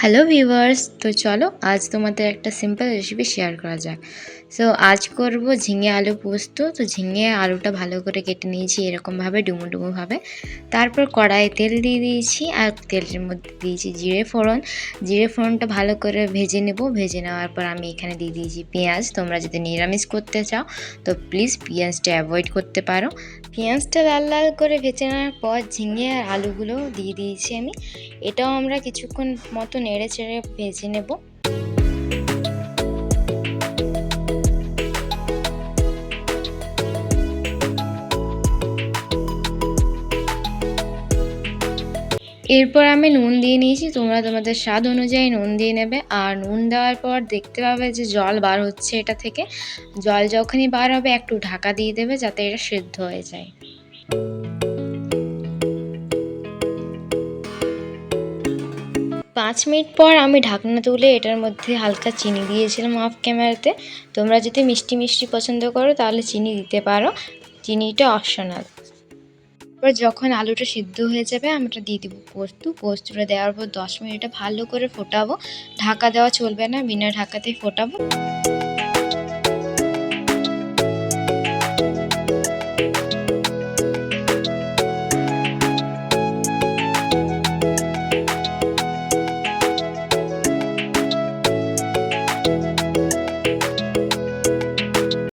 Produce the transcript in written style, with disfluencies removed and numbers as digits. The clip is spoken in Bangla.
হ্যালো ভিউয়ার্স, তো চলো আজ তোমাদের একটা সিম্পল রেসিপি শেয়ার করা যাক। সো আজ করব ঝিঙে আলু পোস্ত। তো ঝিঙে আলুটা ভালো করে কেটে নিয়েছি এরকমভাবে ডুমো ডুমোভাবে। তারপর কড়াইয়ে তেল দিয়ে দিয়েছি আর তেলের মধ্যে দিয়েছি জিরে ফোড়নটা ভালো করে ভেজে নেব। ভেজে নেওয়ার পর আমি এখানে দিয়ে দিয়েছি পেঁয়াজ। তোমরা যদি নিরামিষ করতে চাও তো প্লিজ পেঁয়াজটা অ্যাভয়েড করতে পারো। পেঁয়াজটা লাল লাল করে ভেজে নেওয়ার পর ঝিঙে আর আলুগুলো দিয়ে দিয়েছি আমি। এটাও আমরা কিছুক্ষণ মতো নেড়ে চেড়ে ভেজে নেব। এরপর আমি নুন দিয়ে নিয়েছি, তোমরা তোমাদের স্বাদ অনুযায়ী নুন দিয়ে নেবে। আর নুন দেওয়ার পর দেখতে পাবে যে জল বার হচ্ছে এটা থেকে। জল যখনই বার হবে একটু ঢাকা দিয়ে দেবে যাতে এটা সেদ্ধ হয়ে যায়। 5 মিনিট পর আমি ঢাকনা তুলে এটার মধ্যে হালকা চিনি দিয়েছিলাম অফ ক্যামেরাতে। তোমরা যদি মিষ্টি মিষ্টি পছন্দ করো তাহলে চিনি দিতে পারো, চিনিটা অপশনাল। এবার যখন আলুটা সিদ্ধ হয়ে যাবে আমরা দিয়ে দেবো পোস্তটা দেওয়ার পর 10 মিনিটে ভালো করে ফোটাবো। ঢাকা দেওয়া চলবে না, বিনা ঢাকাতেই ফোটাবো।